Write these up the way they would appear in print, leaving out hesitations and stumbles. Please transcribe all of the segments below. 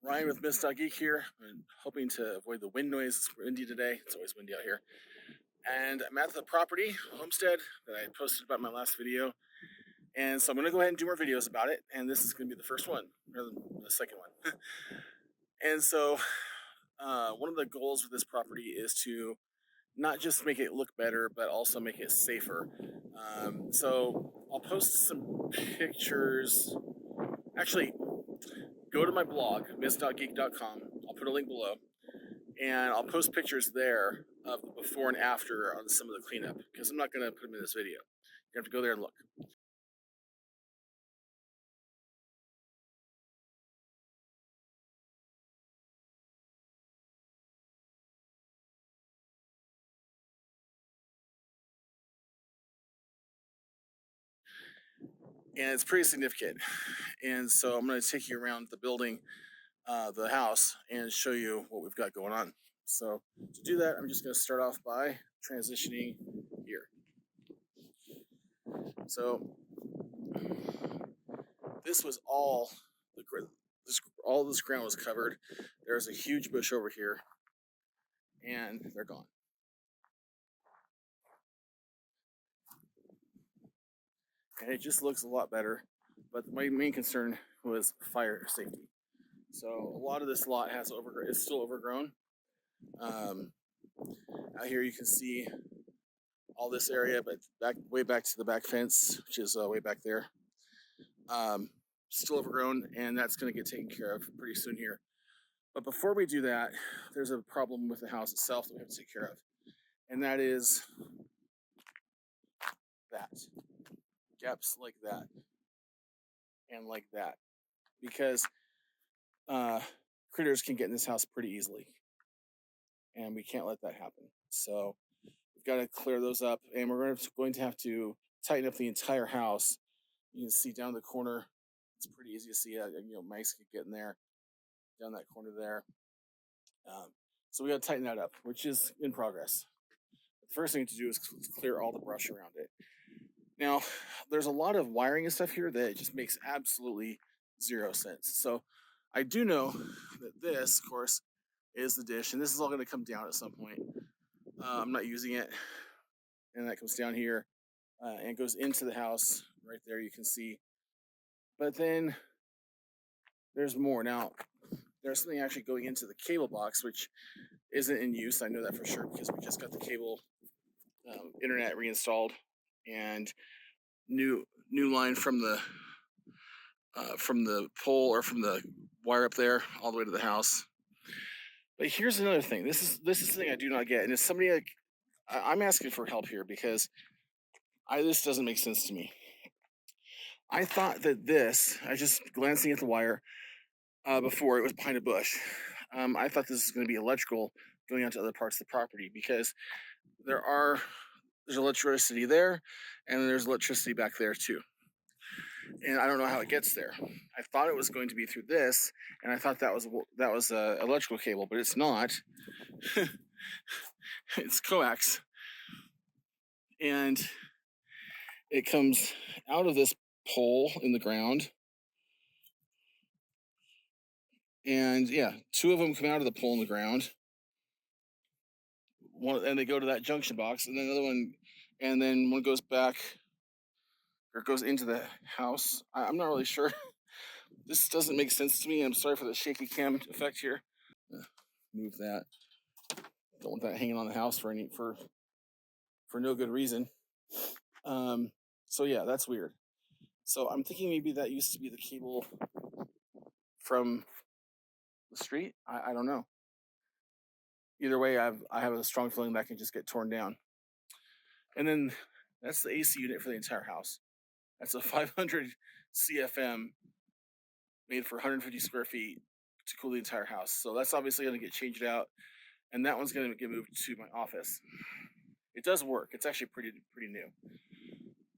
Ryan with Geek here. I'm hoping to avoid the wind noise. It's windy today. It's always windy out here. And I'm at the property, homestead, that I posted about in my last video. And so I'm going to go ahead and do more videos about it. And this is going to be the first one, or the second one. And so one of the goals with this property is to not just make it look better, but also make it safer. So I'll post some pictures. Actually, go to my blog, miss.geek.com. I'll put a link below. And I'll post pictures there of the before and after on some of the cleanup, because I'm not going to put them in this video. You have to go there and look. And it's pretty significant. And so I'm going to take you around the building, the house, and show you what we've got going on. So to do that, I'm just going to start off by transitioning here. So this was all this ground was covered. There's a huge bush over here, and they're gone. And it just looks a lot better. But my main concern was fire safety. So a lot of this lot is still overgrown. Out here you can see all this area, but way back to the back fence, which is way back there, still overgrown, and that's going to get taken care of pretty soon here. But before we do that, there's a problem with the house itself that we have to take care of, and that is that. Gaps like that and like that, because critters can get in this house pretty easily, and we can't let that happen. So we've got to clear those up, and we're going to have to tighten up the entire house. You can see down the corner, it's pretty easy to see. Mice could get in there, down that corner there. So we got to tighten that up, which is in progress. The first thing to do is clear all the brush around it. Now, there's a lot of wiring and stuff here that just makes absolutely zero sense. So I do know that this, of course, is the dish, and this is all going to come down at some point. I'm not using it, and that comes down here and goes into the house right there, you can see. But then there's more. Now, there's something actually going into the cable box, which isn't in use. I know that for sure because we just got the cable internet reinstalled, and new line from the pole, or from the wire up there all the way to the house. But here's another thing. This is the thing I do not get, and it's somebody like I'm asking for help here, because this doesn't make sense to me. I thought that I just glancing at the wire before, it was behind a bush. I thought this was going to be electrical going onto other parts of the property, because there's electricity there, and there's electricity back there too. And I don't know how it gets there. I thought it was going to be through this, and I thought that was electrical cable, but it's not. It's coax, and it comes out of this pole in the ground. And yeah, two of them come out of the pole in the ground. And they go to that junction box, and then another one, and then one goes back, or goes into the house. I'm not really sure. This doesn't make sense to me. I'm sorry for the shaky cam effect here. Move that. Don't want that hanging on the house for no good reason. So yeah, that's weird. So I'm thinking maybe that used to be the cable from the street. I don't know. Either way, I have a strong feeling that can just get torn down. And then that's the AC unit for the entire house. That's a 500 CFM made for 150 square feet to cool the entire house. So that's obviously going to get changed out, and that one's going to get moved to my office. It does work. It's actually pretty new.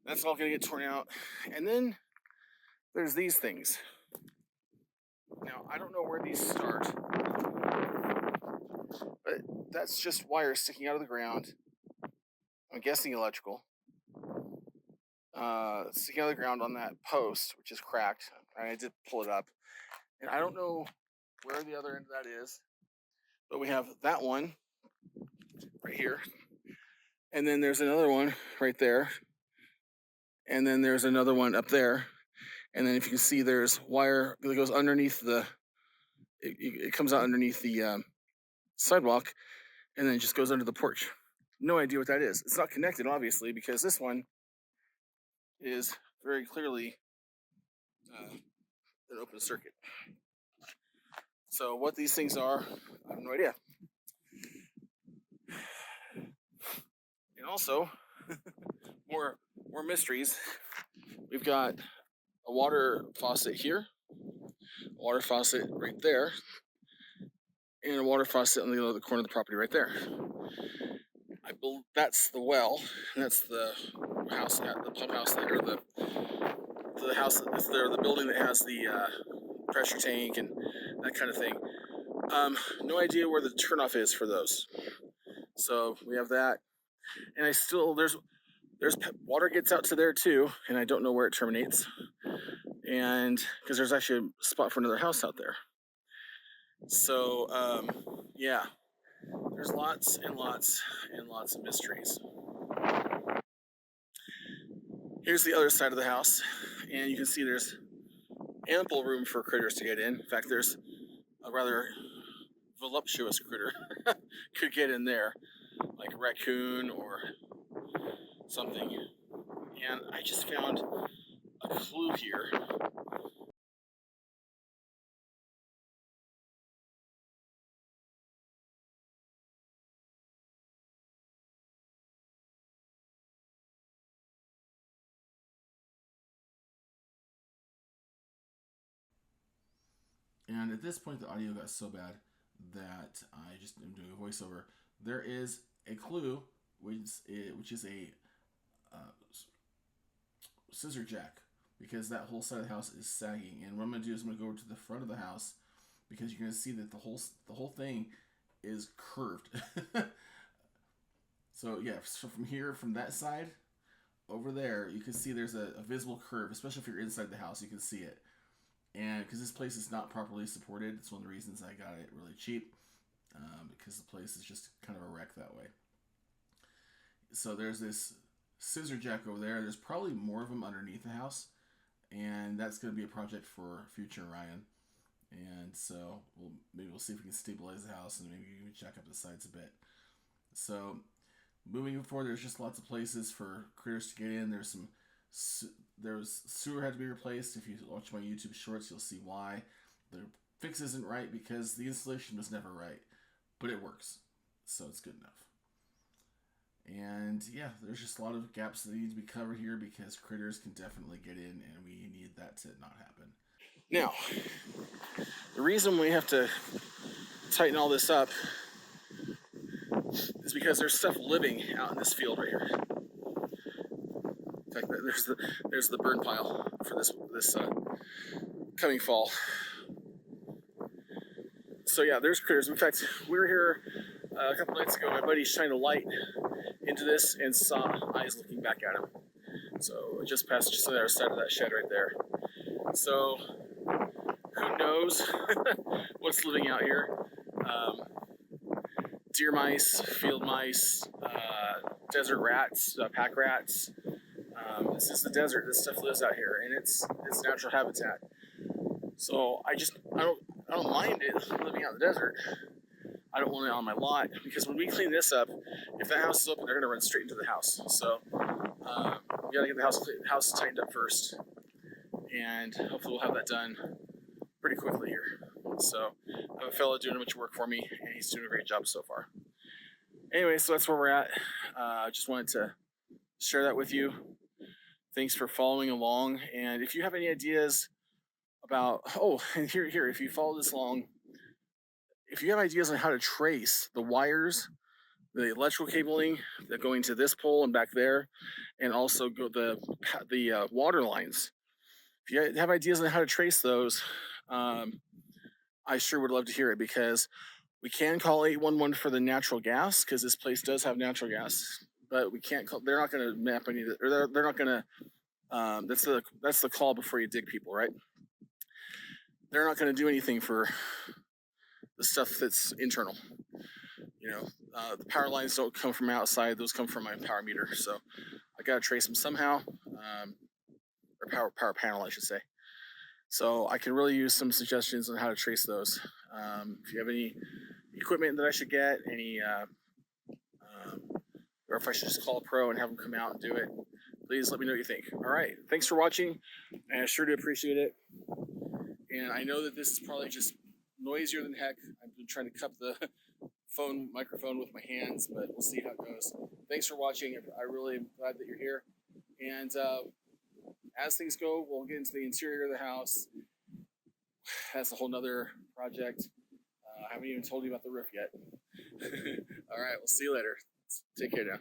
That's all going to get torn out. And then there's these things. Now, I don't know where these start, but that's just wires sticking out of the ground. I'm guessing electrical. Sticking out of the ground on that post, which is cracked. I did pull it up, and I don't know where the other end of that is. But we have that one right here, and then there's another one right there, and then there's another one up there, and then if you can see, there's wire that goes underneath the. It comes out underneath the sidewalk, and then it just goes under the porch. No idea what that is. It's not connected, obviously, because this one is very clearly an open circuit. So what these things are, I have no idea. And also, more mysteries. We've got a water faucet here, a water faucet right there, and a water faucet on the other corner of the property right there. I believe that's the well, and that's the house, the pump house there, or the house that's there, the building that has the pressure tank and that kind of thing. No idea where the turnoff is for those. So we have that, and I still there's water gets out to there too, and I don't know where it terminates, and because there's actually a spot for another house out there. So yeah, there's lots and lots and lots of mysteries. Here's the other side of the house, and you can see there's ample room for critters to get in. In fact, there's a rather voluptuous critter could get in there, like a raccoon or something. And I just found a clue here. And at this point, the audio got so bad that I just am doing a voiceover. There is a clue, which is a uh, scissor jack, because that whole side of the house is sagging. And what I'm gonna do is I'm gonna go over to the front of the house, because you're gonna see that the whole thing is curved. So yeah, so from here, from that side over there, you can see there's a visible curve, especially if you're inside the house, you can see it. And because this place is not properly supported, it's one of the reasons I got it really cheap, because the place is just kind of a wreck that way. So there's this scissor jack over there. There's probably more of them underneath the house, and that's going to be a project for future Ryan. And so maybe we'll see if we can stabilize the house and maybe even jack up the sides a bit. So moving forward, there's just lots of places for critters to get in. There's sewer had to be replaced. If you watch my YouTube shorts, you'll see why. The fix isn't right because the installation was never right, but it works, so it's good enough. And yeah, there's just a lot of gaps that need to be covered here because critters can definitely get in, and we need that to not happen. Now, the reason we have to tighten all this up is because there's stuff living out in this field right here. In fact, there's the burn pile for this coming fall. So yeah, there's critters. In fact, we were here a couple nights ago. My buddy shined a light into this and saw eyes looking back at him. So it just passed just on the other side of that shed right there. So who knows what's living out here? Deer mice, field mice, desert rats, pack rats. This is the desert. This stuff lives out here, and it's natural habitat. So I don't mind it living out in the desert. I don't want it on my lot because when we clean this up, if that house is open, they're gonna run straight into the house. So we gotta get the house tightened up first, and hopefully we'll have that done pretty quickly here. So I have a fellow doing a bunch of work for me, and he's doing a great job so far. Anyway, so that's where we're at. I just wanted to share that with you. Thanks for following along, and if you have any ideas about and here, if you follow this along, if you have ideas on how to trace the wires, the electrical cabling that go into this pole and back there, and also go the water lines. If you have ideas on how to trace those, I sure would love to hear it because we can call 811 for the natural gas because this place does have natural gas, but we can't call. They're not going to map any. Or they're not going to. That's the call before you dig people, right? They're not going to do anything for the stuff that's internal. You know, the power lines don't come from outside; those come from my power meter. So I got to trace them somehow, or power panel, I should say. So I can really use some suggestions on how to trace those. If you have any equipment that I should get, or if I should just call a pro and have them come out and do it, please let me know what you think. All right, thanks for watching, and I sure do appreciate it. And I know that this is probably just noisier than heck. I've been trying to cup the microphone with my hands, but we'll see how it goes. Thanks for watching. I really am glad that you're here. And as things go, we'll get into the interior of the house. That's a whole nother project. I haven't even told you about the roof yet. All right, we'll see you later. Take care now.